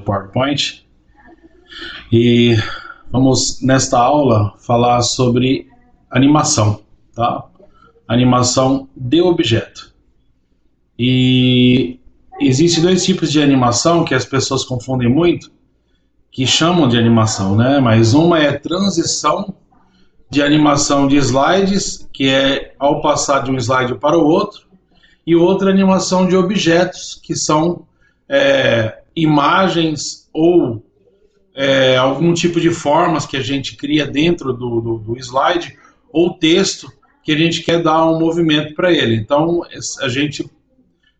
PowerPoint e vamos nesta aula falar sobre animação, tá? Animação de objeto. E existem dois tipos de animação que as pessoas confundem muito, que chamam de animação, né? Mas uma é transição de animação de slides, que é ao passar de um slide para o outro, e outra animação de objetos, que são imagens ou algum tipo de formas que a gente cria dentro do slide, ou texto que a gente quer dar um movimento para ele. Então, a gente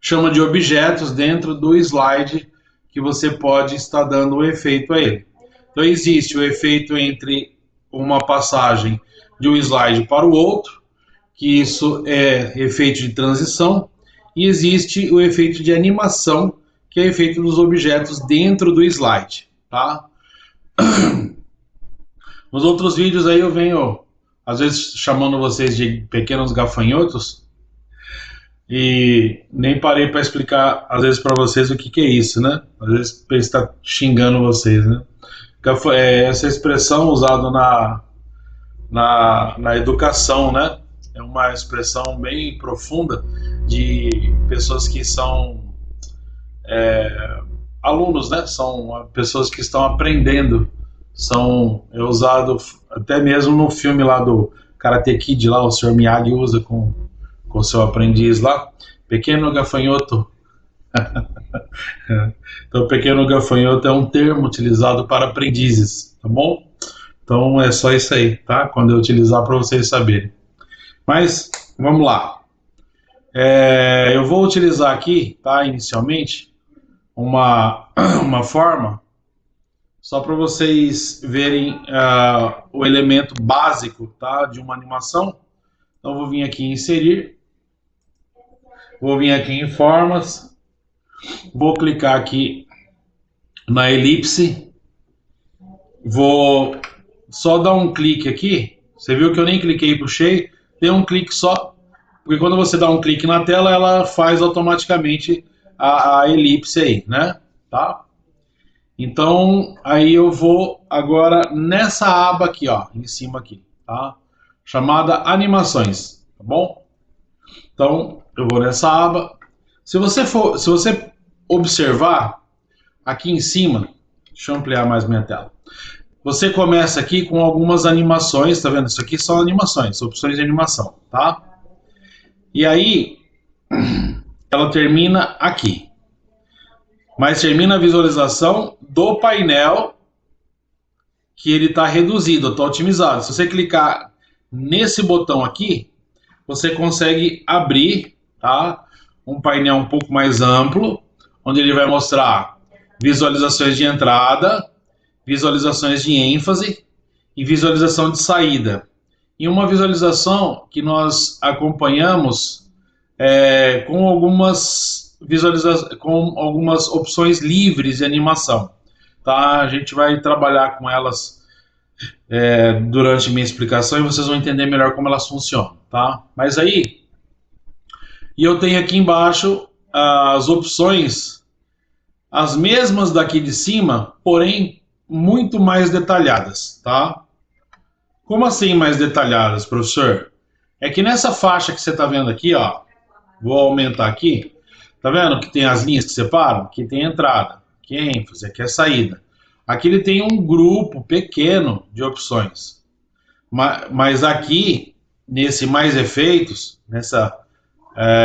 chama de objetos dentro do slide que você pode estar dando o efeito a ele. Então, existe o efeito entre uma passagem de um slide para o outro, que isso é efeito de transição, e existe o efeito de animação, que é o efeito dos objetos dentro do slide, tá? Nos outros vídeos aí eu venho, às vezes, chamando vocês de pequenos gafanhotos, e nem parei para explicar, às vezes, para vocês o que é isso, né? Às vezes está xingando vocês, né? Essa expressão usada na educação, né? É uma expressão bem profunda de pessoas que são alunos, né? São pessoas que estão aprendendo. É usado até mesmo no filme lá do Karate Kid, lá o Sr. Miyagi usa com o seu aprendiz lá, pequeno gafanhoto. Então, pequeno gafanhoto é um termo utilizado para aprendizes, tá bom? Então é só isso aí, tá? Quando eu utilizar para vocês saberem. Mas vamos lá. Eu vou utilizar aqui, tá? Inicialmente, uma forma só para vocês verem o elemento básico, tá? De uma animação. Então vou vir aqui em inserir, vou vir aqui em formas, vou clicar aqui na elipse, vou só dar um clique aqui. Você viu que eu nem cliquei e puxei, dei um clique só, porque quando você dá um clique na tela, ela faz automaticamente a elipse aí, né? Tá? Então, aí eu vou agora nessa aba aqui, ó, em cima aqui, tá? Chamada animações, tá bom? Então, eu vou nessa aba. Se você observar aqui em cima, deixa eu ampliar mais minha tela. Você começa aqui com algumas animações, tá vendo? Isso aqui são animações, opções de animação, tá? E aí, ela termina aqui. Mas termina a visualização do painel que ele está reduzido, está otimizado. Se você clicar nesse botão aqui, você consegue abrir, tá? Um painel um pouco mais amplo, onde ele vai mostrar visualizações de entrada, visualizações de ênfase e visualização de saída. E uma visualização que nós acompanhamos com algumas opções livres de animação, tá? A gente vai trabalhar com elas durante minha explicação e vocês vão entender melhor como elas funcionam, tá? Mas aí, e eu tenho aqui embaixo as opções, as mesmas daqui de cima, porém muito mais detalhadas, tá? Como assim mais detalhadas, professor? É que nessa faixa que você está vendo aqui, ó, vou aumentar aqui. Tá vendo que tem as linhas que separam? Aqui tem entrada, aqui é ênfase, aqui é saída. Aqui ele tem um grupo pequeno de opções. Mas aqui, nesse mais efeitos, nessa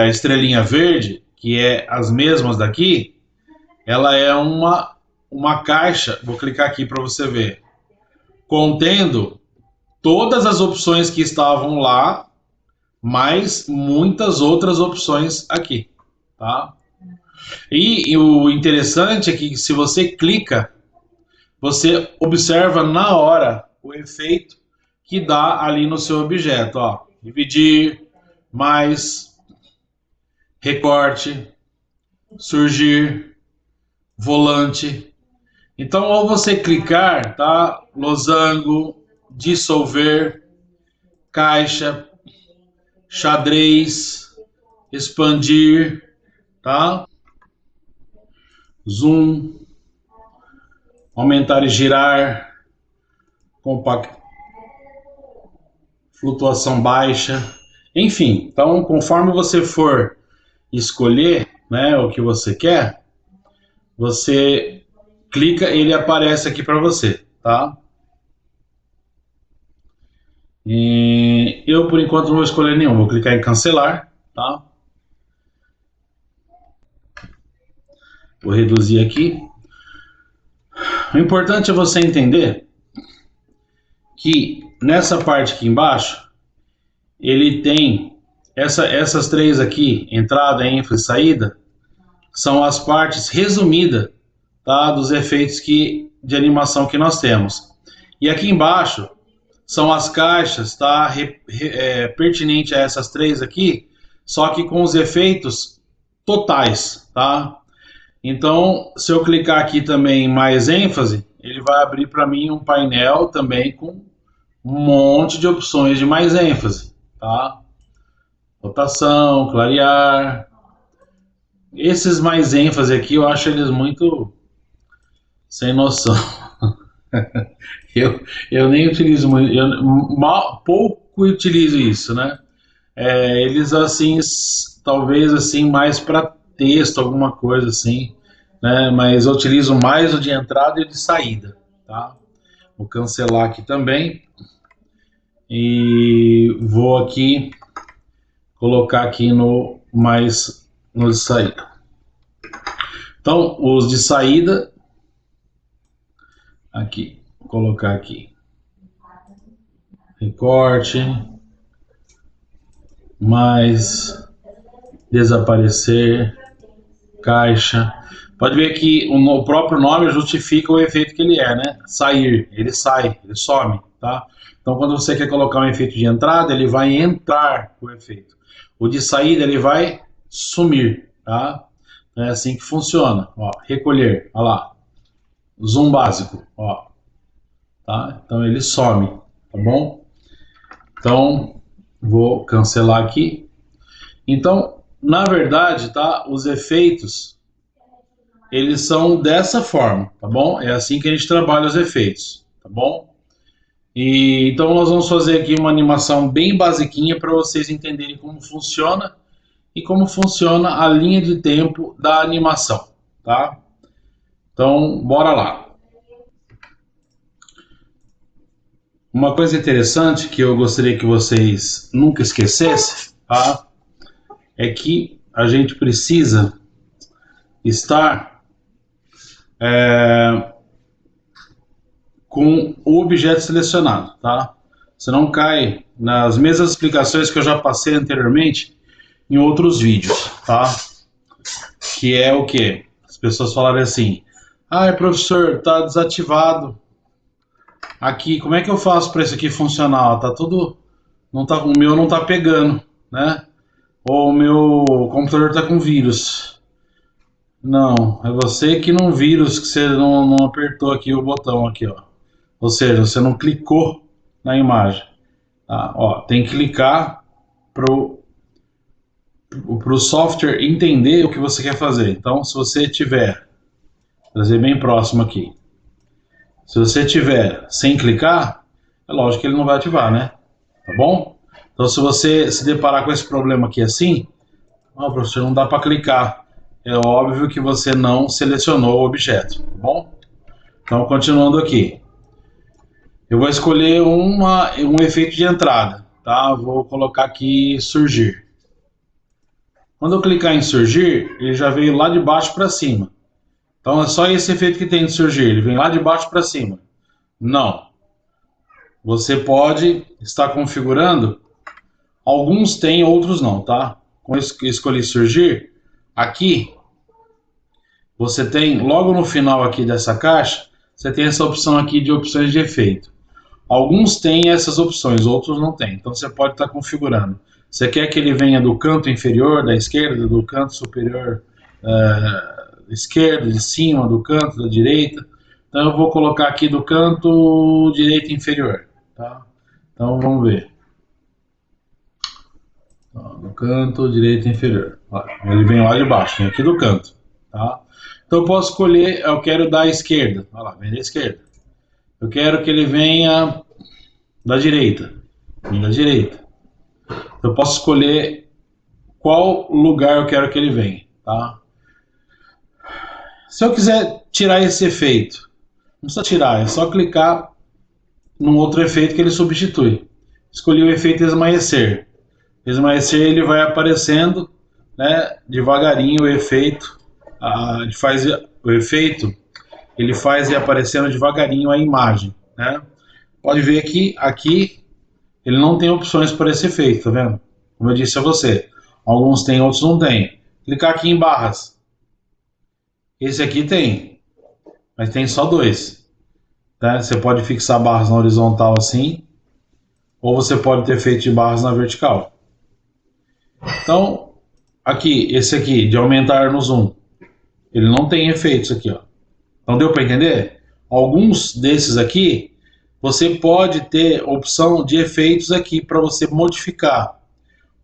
estrelinha verde, que é as mesmas daqui, ela é uma caixa, vou clicar aqui para você ver, contendo todas as opções que estavam lá, mais muitas outras opções aqui. Tá? E o interessante é que se você clica, você observa na hora o efeito que dá ali no seu objeto. Ó. Dividir, mais, recorte, surgir, volante. Então, ao você clicar, tá? Losango, dissolver, caixa, xadrez, expandir, tá? Zoom, aumentar e girar, compacto, flutuação baixa, enfim. Então, conforme você for escolher, né, o que você quer, você clica, ele aparece aqui para você, tá? E eu, por enquanto, não vou escolher nenhum. Vou clicar em cancelar, tá? Vou reduzir aqui. O importante é você entender que nessa parte aqui embaixo, ele tem essas três aqui, entrada, ênfase, saída, são as partes resumidas, tá, dos efeitos de animação que nós temos. E aqui embaixo são as caixas, tá, pertinente a essas três aqui, só que com os efeitos totais, tá? Então, se eu clicar aqui também em mais ênfase, ele vai abrir para mim um painel também com um monte de opções de mais ênfase, tá? Rotação, clarear. Esses mais ênfase aqui eu acho eles muito sem noção. eu nem utilizo muito, pouco utilizo isso, né? Eles assim, talvez assim mais para texto, alguma coisa assim, né? Mas eu utilizo mais o de entrada e de saída, tá? Vou cancelar aqui também e vou aqui colocar aqui no de saída. Então, os de saída aqui, vou colocar aqui recorte, mais desaparecer, caixa. Pode ver que o próprio nome justifica o efeito que ele é, né? Sair, ele sai, ele some, tá? Então, quando você quer colocar um efeito de entrada, ele vai entrar com o efeito. O de saída, ele vai sumir, tá? É assim que funciona. Ó, recolher, olha lá. Zoom básico, ó. Tá? Então, ele some, tá bom? Então, vou cancelar aqui. Então, na verdade, tá? Os efeitos, eles são dessa forma, tá bom? É assim que a gente trabalha os efeitos, tá bom? E então nós vamos fazer aqui uma animação bem basiquinha para vocês entenderem como funciona e como funciona a linha de tempo da animação, tá? Então, bora lá. Uma coisa interessante que eu gostaria que vocês nunca esquecessem, tá? É que a gente precisa estar com o objeto selecionado, tá? Você não cai nas mesmas explicações que eu já passei anteriormente em outros vídeos, tá? Que é o que? As pessoas falarem assim: ah, professor, tá desativado aqui, como é que eu faço para isso aqui funcionar? Tá tudo, não tá, o meu não tá pegando, né? Ou o meu computador tá com vírus. Não, é você que não vírus, que você não apertou aqui o botão aqui, ó. Ou seja, você não clicou na imagem. Tá? Ó, tem que clicar pro software entender o que você quer fazer. Então, se você tiver, trazer bem próximo aqui, se você tiver sem clicar, é lógico que ele não vai ativar, né? Tá bom? Então, se você se deparar com esse problema aqui assim, professor, não dá para clicar. É óbvio que você não selecionou o objeto, tá bom? Então, continuando aqui. Eu vou escolher um efeito de entrada, tá? Vou colocar aqui surgir. Quando eu clicar em surgir, ele já veio lá de baixo para cima. Então é só esse efeito que tem de surgir, ele vem lá de baixo para cima. Não. Você pode estar configurando, alguns tem, outros não, tá? Quando eu escolhi surgir, aqui, você tem, logo no final aqui dessa caixa, você tem essa opção aqui de opções de efeito. Alguns têm essas opções, outros não têm. Então você pode estar configurando. Você quer que ele venha do canto inferior da esquerda, do canto superior esquerdo, de cima, do canto da direita. Então eu vou colocar aqui do canto direito inferior. Tá? Então vamos ver. Do canto direito inferior. Ele vem lá de baixo, vem aqui do canto. Tá? Então eu posso escolher, eu quero da esquerda. Olha lá, vem da esquerda. Eu quero que ele venha da direita. Vem da direita. Eu posso escolher qual lugar eu quero que ele venha, tá? Se eu quiser tirar esse efeito, não precisa tirar, é só clicar num outro efeito que ele substitui. Escolhi o efeito esmaecer. Esmaecer, ele vai aparecendo, né, devagarinho o efeito, ele faz o efeito, ele faz ir aparecendo devagarinho a imagem, né? Pode ver que aqui ele não tem opções para esse efeito, tá vendo? Como eu disse a você, alguns tem, outros não tem. Clicar aqui em barras. Esse aqui tem, mas tem só dois. Tá? Você pode fixar barras na horizontal assim, ou você pode ter efeito de barras na vertical. Então, aqui, esse aqui, de aumentar no zoom, ele não tem efeitos aqui, ó. Então deu para entender? Alguns desses aqui, você pode ter opção de efeitos aqui para você modificar.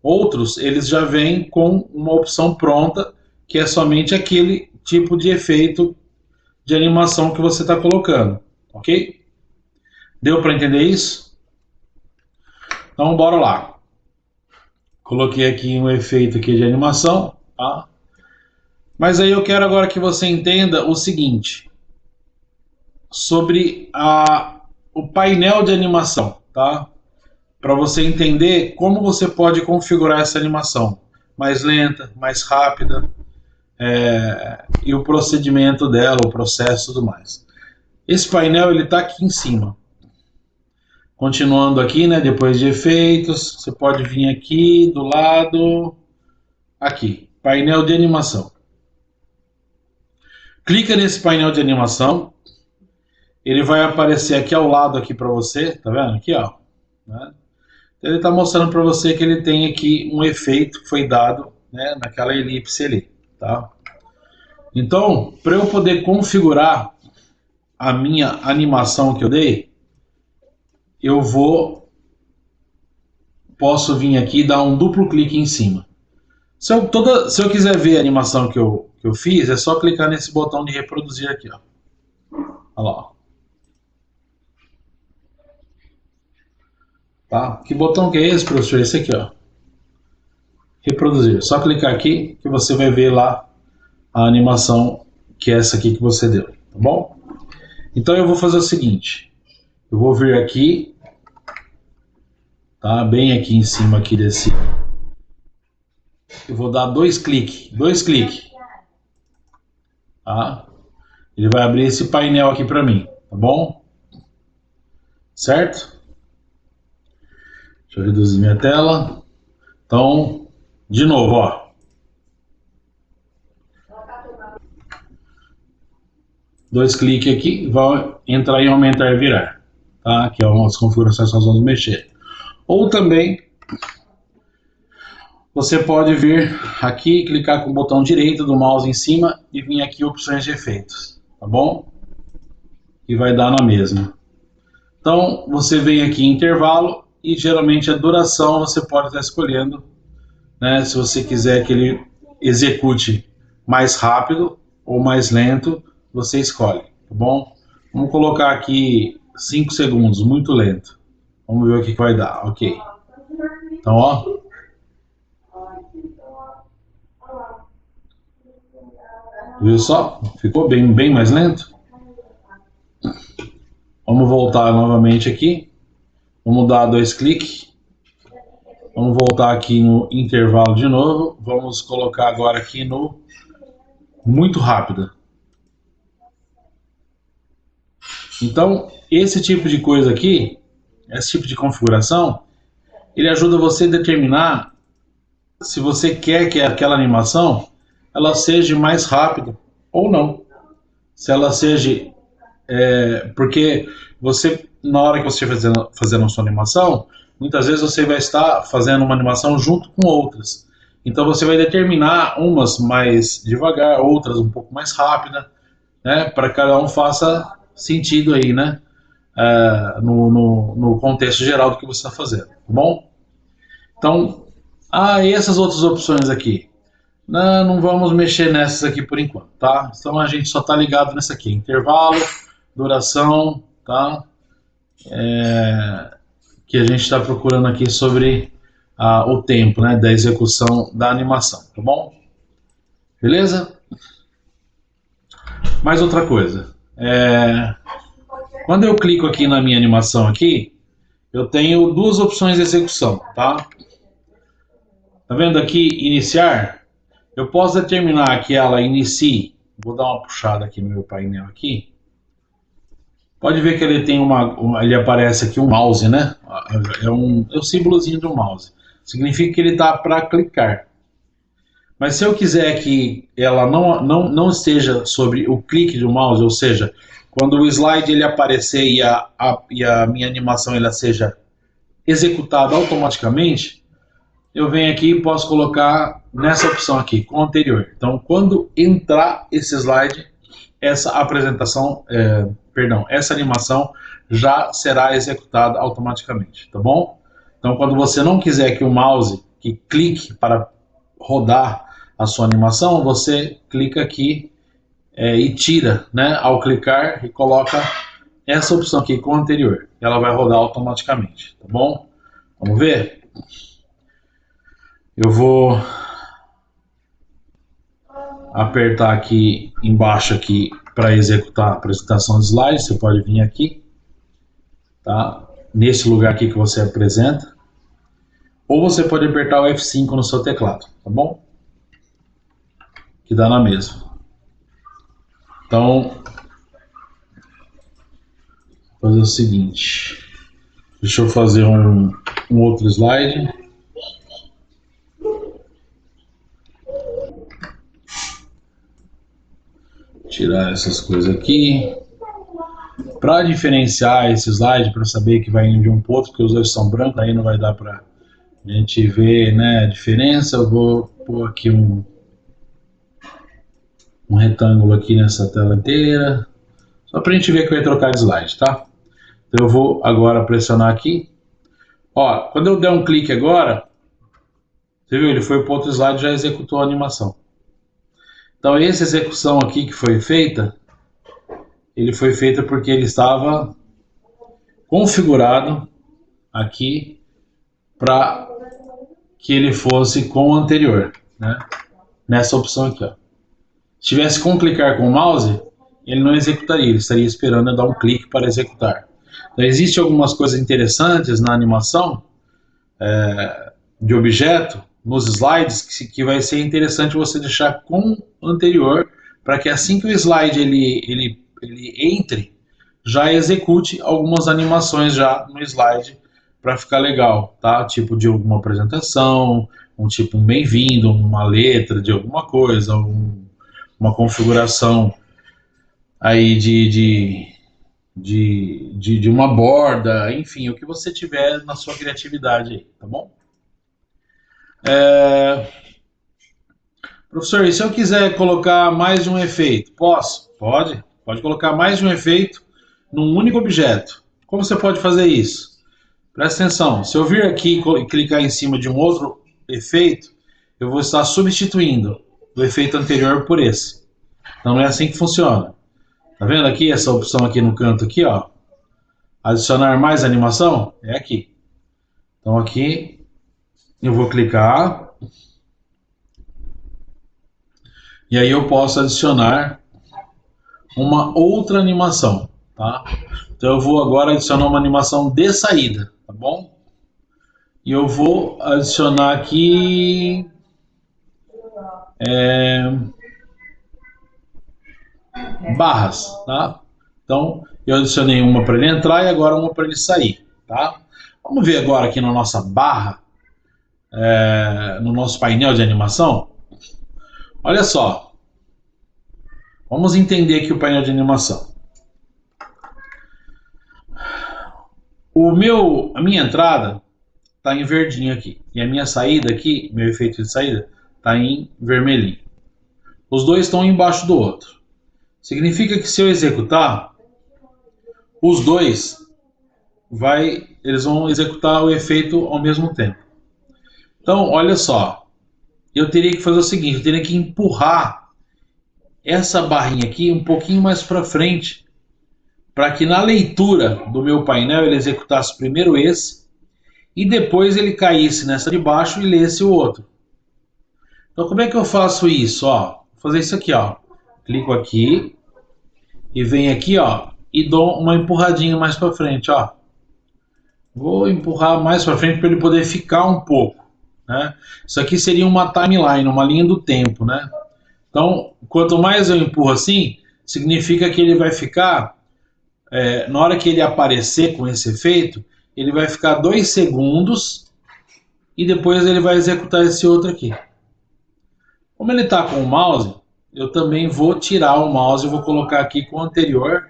Outros, eles já vêm com uma opção pronta, que é somente aquele tipo de efeito de animação que você está colocando, ok? Deu para entender isso? Então bora lá. Coloquei aqui um efeito aqui de animação, tá? Mas aí eu quero agora que você entenda o seguinte, sobre o painel de animação, tá? Para você entender como você pode configurar essa animação, mais lenta, mais rápida, e o procedimento dela, o processo e tudo mais. Esse painel ele está aqui em cima. Continuando aqui, né, depois de efeitos, você pode vir aqui do lado, aqui, painel de animação. Clica nesse painel de animação, ele vai aparecer aqui ao lado aqui para você, tá vendo? Aqui, ó. Né? Ele está mostrando para você que ele tem aqui um efeito que foi dado, né, naquela elipse ali, tá? Então, para eu poder configurar a minha animação que eu dei, posso vir aqui e dar um duplo clique em cima. Se eu quiser ver a animação que eu fiz, é só clicar nesse botão de reproduzir aqui, ó. Olha lá, ó. Tá? Que botão que é esse, professor? Esse aqui, ó. Reproduzir. Só clicar aqui que você vai ver lá a animação que é essa aqui que você deu, tá bom? Então eu vou fazer o seguinte, eu vou vir aqui, tá? Bem aqui em cima aqui desse, eu vou dar dois cliques, tá? Ele vai abrir esse painel aqui para mim, tá bom? Certo? Deixa eu reduzir minha tela. Então, de novo, ó. Dois cliques aqui, vai entrar em aumentar e virar, tá? Que é umas configurações que nós vamos mexer. Ou também, você pode vir aqui, clicar com o botão direito do mouse em cima e vir aqui opções de efeitos, tá bom? E vai dar na mesma. Então, você vem aqui em intervalo e geralmente a duração você pode estar escolhendo, né? Se você quiser que ele execute mais rápido ou mais lento, você escolhe, tá bom? Vamos colocar aqui 5 segundos, muito lento. Vamos ver o que vai dar, ok. Então, ó. Viu só? Ficou bem mais lento. Vamos voltar novamente aqui. Vamos dar dois cliques. Vamos voltar aqui no intervalo de novo. Vamos colocar agora aqui no muito rápida. Então, esse tipo de coisa aqui, esse tipo de configuração, ele ajuda você a determinar se você quer que aquela animação ela seja mais rápida ou não. Se ela seja... porque você, na hora que você estiver fazendo a sua animação, muitas vezes você vai estar fazendo uma animação junto com outras. Então você vai determinar umas mais devagar, outras um pouco mais rápida, né? Para que cada um faça sentido aí, né? No contexto geral do que você está fazendo, tá bom? Então, e essas outras opções aqui? Não, não vamos mexer nessas aqui por enquanto, tá? Então a gente só tá ligado nessa aqui, intervalo, duração, tá? Que a gente está procurando aqui sobre o tempo, né, da execução da animação, tá bom? Beleza? Mais outra coisa, quando eu clico aqui na minha animação aqui, eu tenho duas opções de execução, tá? Tá vendo aqui iniciar? Eu posso determinar que ela inicie. Vou dar uma puxada aqui no meu painel aqui. Pode ver que ele tem ele aparece aqui um mouse, né? É o símbolozinho do mouse. Significa que ele está para clicar. Mas se eu quiser que ela não esteja sobre o clique do mouse, ou seja, quando o slide ele aparecer e a minha animação ela seja executada automaticamente, eu venho aqui e posso colocar nessa opção aqui, com anterior. Então, quando entrar esse slide, essa apresentação, essa animação já será executada automaticamente, tá bom? Então, quando você não quiser que o mouse que clique para rodar a sua animação, você clica aqui e tira, né, ao clicar e coloca essa opção aqui com anterior. Ela vai rodar automaticamente, tá bom? Vamos ver? Eu vou apertar aqui embaixo aqui para executar a apresentação de slides. Você pode vir aqui, tá? Nesse lugar aqui que você apresenta, ou você pode apertar o F5 no seu teclado, tá bom? Que dá na mesma. Então, vou fazer o seguinte. Deixa eu fazer um outro slide. Tirar essas coisas aqui. Para diferenciar esse slide, para saber que vai indo de um para outro, porque os dois são brancos, aí não vai dar para a gente ver, né, a diferença. Eu vou pôr aqui um retângulo aqui nessa tela inteira, só para a gente ver que vai trocar de slide, tá? Então eu vou agora pressionar aqui. Ó, quando eu der um clique agora, você viu, ele foi para outro slide e já executou a animação. Então essa execução aqui que foi feita, ele foi feita porque ele estava configurado aqui para que ele fosse com o anterior, né? Nessa opção aqui, ó. Se tivesse com clicar com o mouse, ele não executaria, ele estaria esperando eu dar um clique para executar. Então, existem algumas coisas interessantes na animação de objeto, nos slides, que vai ser interessante você deixar com o anterior, para que assim que o slide ele entre, já execute algumas animações já no slide, para ficar legal, tá? Tipo de alguma apresentação, um bem-vindo, uma letra de alguma coisa, uma configuração aí de uma borda, enfim, o que você tiver na sua criatividade aí, tá bom? Professor, e se eu quiser colocar mais de um efeito? Posso? Pode. Pode colocar mais de um efeito num único objeto. Como você pode fazer isso? Presta atenção, se eu vir aqui e clicar em cima de um outro efeito, eu vou estar substituindo o efeito anterior por esse. Então não é assim que funciona. Tá vendo aqui essa opção aqui no canto aqui, ó? Adicionar mais animação? É aqui. Então aqui eu vou clicar e aí eu posso adicionar uma outra animação, tá? Então eu vou agora adicionar uma animação de saída, tá bom? E eu vou adicionar aqui barras, tá? Então eu adicionei uma para ele entrar e agora uma para ele sair, tá? Vamos ver agora aqui na nossa barra, no nosso painel de animação. Olha só, vamos entender aqui o painel de animação. A minha entrada está em verdinho aqui e a minha saída aqui, meu efeito de saída, está em vermelhinho. Os dois estão um embaixo do outro. Significa que se eu executar, os dois eles vão executar o efeito ao mesmo tempo. Então, olha só. eu teria que fazer o seguinte, eu teria que empurrar essa barrinha aqui um pouquinho mais para frente, para que na leitura do meu painel ele executasse primeiro esse e depois ele caísse nessa de baixo e lesse o outro. Então como é que eu faço isso? Ó, vou fazer isso aqui, ó. Clico aqui e venho aqui, ó, e dou uma empurradinha mais para frente, ó. Vou empurrar mais para frente para ele poder ficar um pouco, né? Isso aqui seria uma timeline, uma linha do tempo, né? Então, quanto mais eu empurro assim, significa que ele vai ficar, na hora que ele aparecer com esse efeito, ele vai ficar 2 segundos e depois ele vai executar esse outro aqui. Como ele está com o mouse, eu também vou tirar o mouse e vou colocar aqui com o anterior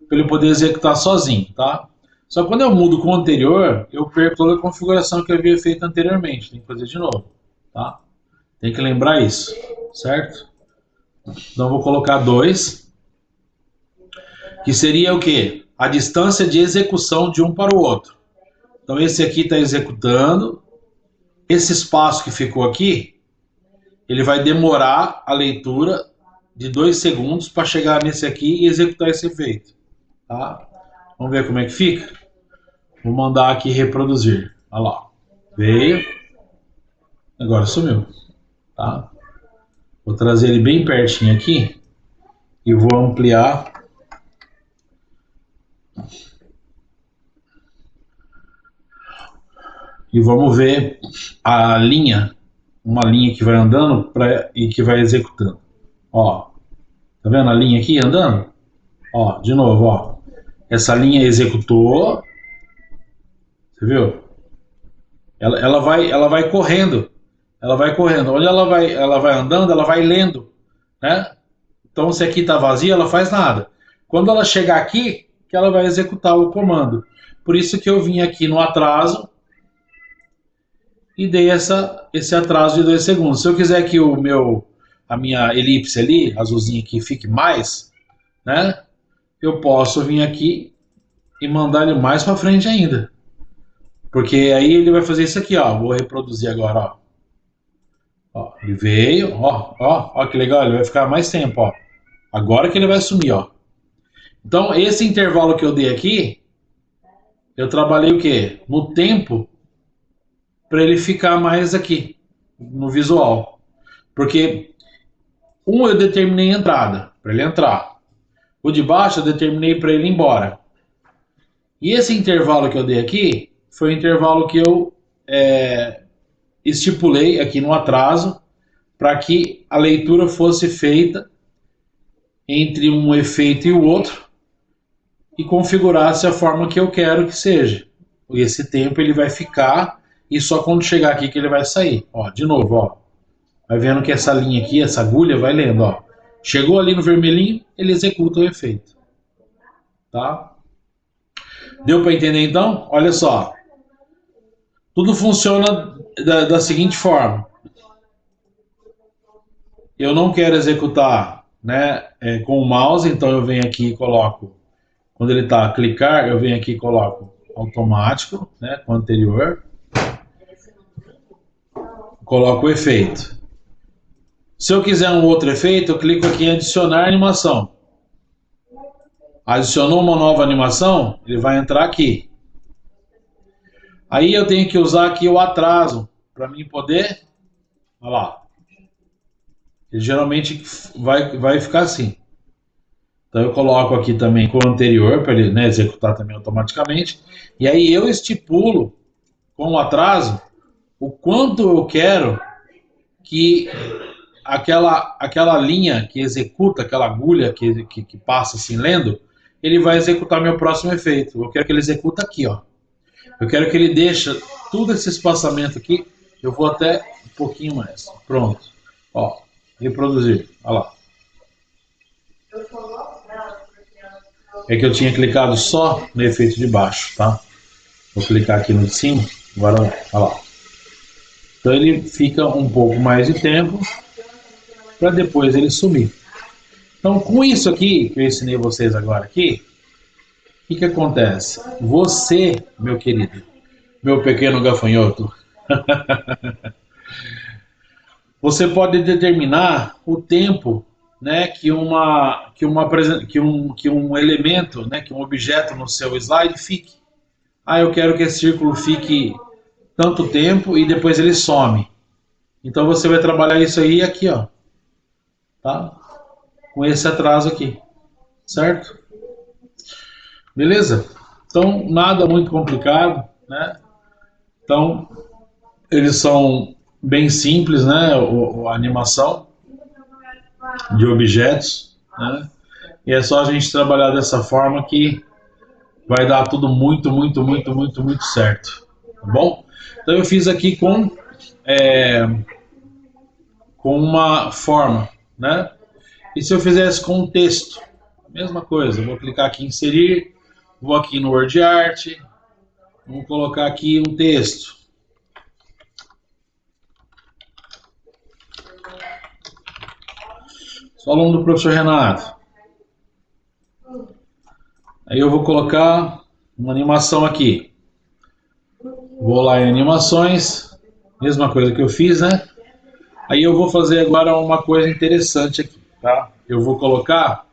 para ele poder executar sozinho, tá? Só que quando eu mudo com o anterior, eu perco toda a configuração que eu havia feito anteriormente. Tem que fazer de novo, tá? Tem que lembrar isso, certo? Então eu vou colocar 2, que seria o quê? A distância de execução de um para o outro. Então esse aqui está executando. Esse espaço que ficou aqui, ele vai demorar a leitura de 2 segundos para chegar nesse aqui e executar esse efeito, tá? Vamos ver como é que fica? Vou mandar aqui reproduzir. Olha lá. Veio. Agora sumiu, tá? Vou trazer ele bem pertinho aqui e vou ampliar. E vamos ver a linha, uma linha que vai andando e que vai executando. Ó, tá vendo a linha aqui andando? Ó, de novo, ó. Essa linha executou. Você viu? Ela vai correndo. Ela vai correndo. Onde ela vai andando, ela vai lendo, né? Então, se aqui está vazio, ela faz nada. Quando ela chegar aqui, que ela vai executar o comando. Por isso que eu vim aqui no atraso e dei esse atraso de 2 segundos. Se eu quiser que a minha elipse ali, azulzinha aqui, fique mais, né? Eu posso vir aqui e mandar ele mais para frente ainda. Porque aí ele vai fazer isso aqui, ó. Vou reproduzir agora, ó. Ó, ele veio, ó que legal, ele vai ficar mais tempo, ó. Agora que ele vai sumir, ó. Então, esse intervalo que eu dei aqui, eu trabalhei o quê? No tempo, para ele ficar mais aqui, no visual. Porque eu determinei a entrada, para ele entrar. O de baixo eu determinei para ele ir embora. E esse intervalo que eu dei aqui, foi o intervalo que eu estipulei aqui no atraso, para que a leitura fosse feita entre um efeito e o outro, e configurasse a forma que eu quero que seja. Esse tempo ele vai ficar e só quando chegar aqui que ele vai sair. Ó, de novo, ó. Vai vendo que essa linha aqui, essa agulha vai lendo, ó. Chegou ali no vermelhinho, ele executa o efeito. Tá? Deu para entender então? Olha só. Tudo funciona da seguinte forma. Eu não quero executar, né, com o mouse, então eu venho aqui e coloco. Quando ele está a clicar, eu venho aqui e coloco automático, né, com o anterior. Coloco o efeito. Se eu quiser um outro efeito, eu clico aqui em adicionar animação. Adicionou uma nova animação, ele vai entrar aqui. Aí eu tenho que usar aqui o atraso, para mim poder... Olha lá. Ele geralmente vai ficar assim. Então eu coloco aqui também com o anterior, para ele, né, executar também automaticamente. E aí eu estipulo com o atraso o quanto eu quero que aquela linha que executa, aquela agulha que passa assim lendo, ele vai executar meu próximo efeito. Eu quero que ele executa aqui, ó. Eu quero que ele deixe todo esse espaçamento aqui. Eu vou até um pouquinho mais. Pronto. Ó, reproduzir. Olha lá. É que eu tinha clicado só no efeito de baixo, tá? Vou clicar aqui no de cima. Agora, olha lá. Então ele fica um pouco mais de tempo para depois ele sumir. Então, com isso aqui que eu ensinei vocês agora aqui, o que acontece? Você, meu querido, meu pequeno gafanhoto, você pode determinar o tempo, né, que um elemento, né, que um objeto no seu slide fique. Ah, eu quero que esse círculo fique tanto tempo e depois ele some. Então você vai trabalhar isso aí aqui, ó, tá? Com esse atraso aqui, certo? Beleza? Então, nada muito complicado, né? Então, eles são bem simples, né? A animação de objetos, né? E é só a gente trabalhar dessa forma que vai dar tudo muito certo, tá bom? Então eu fiz aqui com uma forma, né? E se eu fizesse com um texto, mesma coisa, eu vou clicar aqui em inserir, vou aqui no Word Art, vou colocar aqui um texto. Sou aluno do professor Renato. Aí eu vou colocar uma animação aqui. Vou lá em animações, mesma coisa que eu fiz, né? Aí eu vou fazer agora uma coisa interessante aqui, tá? Eu vou colocar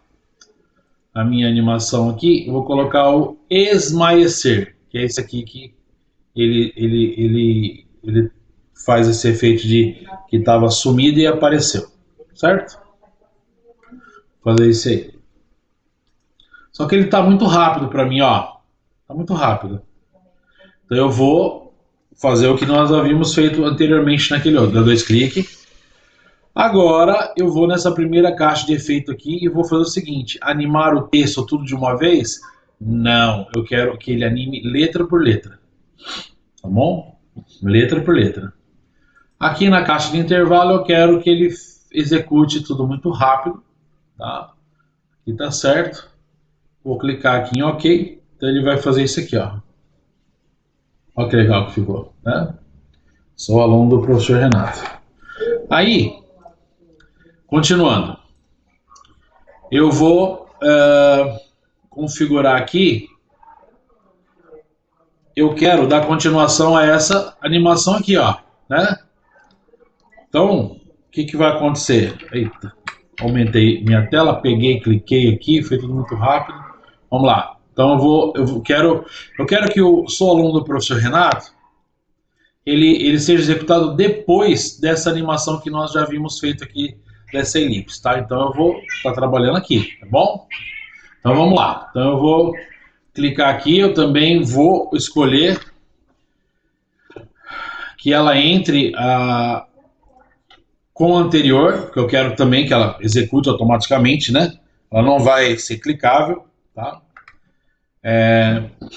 a minha animação aqui, eu vou colocar o esmaecer, que é esse aqui que ele faz esse efeito de que estava sumido e apareceu, certo? Vou fazer isso aí. Só que ele está muito rápido para mim, ó. Está muito rápido. Então eu vou fazer o que nós havíamos feito anteriormente naquele outro. Dá 2 cliques. Agora eu vou nessa primeira caixa de efeito aqui e vou fazer o seguinte: animar o texto tudo de uma vez? Não, eu quero que ele anime letra por letra. Tá bom? Letra por letra. Aqui na caixa de intervalo eu quero que ele execute tudo muito rápido. Tá? Aqui tá certo. Vou clicar aqui em OK. Então ele vai fazer isso aqui, ó. Olha que legal que ficou, né? Sou aluno do professor Renato. Aí, continuando, eu vou configurar aqui. Eu quero dar continuação a essa animação aqui, ó, né? Então, o que vai acontecer? Eita, aumentei minha tela, peguei, cliquei aqui, foi tudo muito rápido. Vamos lá. Então eu quero que o sou aluno do professor Renato, ele seja executado depois dessa animação que nós já vimos feito aqui dessa elipse, tá? Então eu vou estar trabalhando aqui, tá bom? Então vamos lá. Então eu vou clicar aqui, eu também vou escolher que ela entre com a anterior, que eu quero também que ela execute automaticamente, né? Ela não vai ser clicável, tá?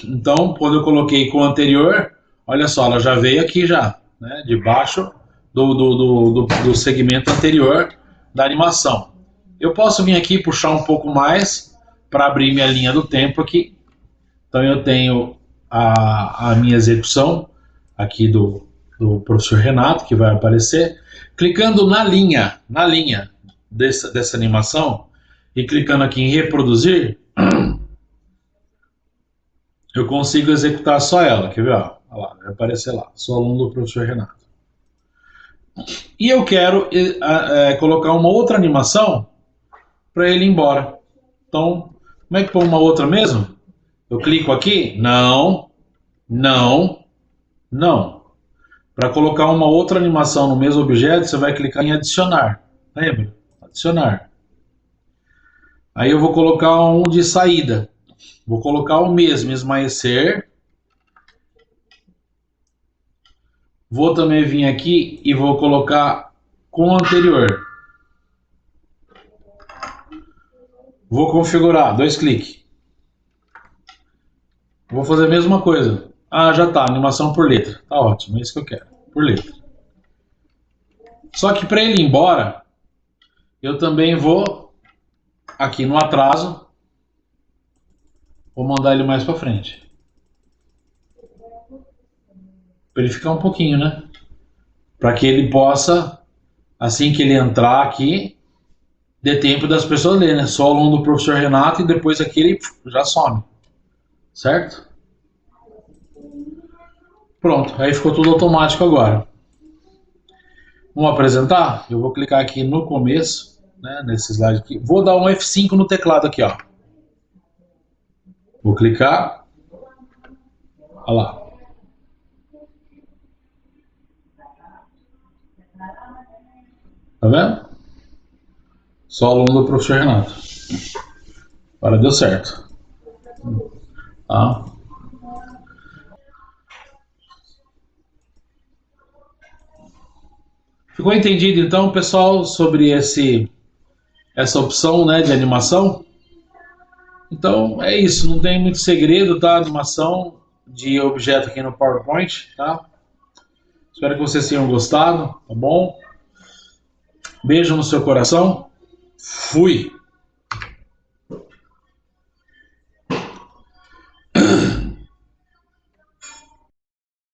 Então, quando eu coloquei com a anterior, olha só, ela já veio aqui já, né? Debaixo do segmento anterior da animação. Eu posso vir aqui e puxar um pouco mais para abrir minha linha do tempo aqui. Então eu tenho a minha execução aqui do professor Renato, que vai aparecer. Clicando na linha dessa animação e clicando aqui em reproduzir, eu consigo executar só ela. Quer ver? Olha lá, vai aparecer lá. Sou aluno do professor Renato. E eu quero colocar uma outra animação para ele ir embora. Então, como é que põe uma outra mesmo? Eu clico aqui? Não, não, não. Para colocar uma outra animação no mesmo objeto, você vai clicar em adicionar. Lembra? Adicionar. Aí eu vou colocar um de saída. Vou colocar o mesmo, esmaecer. Vou também vir aqui e vou colocar com o anterior. Vou configurar, 2 cliques. Vou fazer a mesma coisa. Ah, já tá, animação por letra. Tá ótimo, é isso que eu quero, por letra. Só que para ele ir embora, eu também vou aqui no atraso, vou mandar ele mais para frente. Para ele ficar um pouquinho, né? Para que ele possa, assim que ele entrar aqui, dê tempo das pessoas lerem, né? Só aluno do professor Renato e depois aqui ele já some. Certo? Pronto, aí ficou tudo automático agora. Vamos apresentar? Eu vou clicar aqui no começo, né, nesse slide aqui. Vou dar um F5 no teclado aqui, ó. Vou clicar. Olha lá. Tá vendo? Sou aluno do professor Renato. Agora deu certo. Tá? Ficou entendido então, pessoal, sobre essa opção, né, de animação? Então é isso, não tem muito segredo, tá? Animação de objeto aqui no PowerPoint, tá? Espero que vocês tenham gostado, tá bom? Beijo no seu coração. Fui!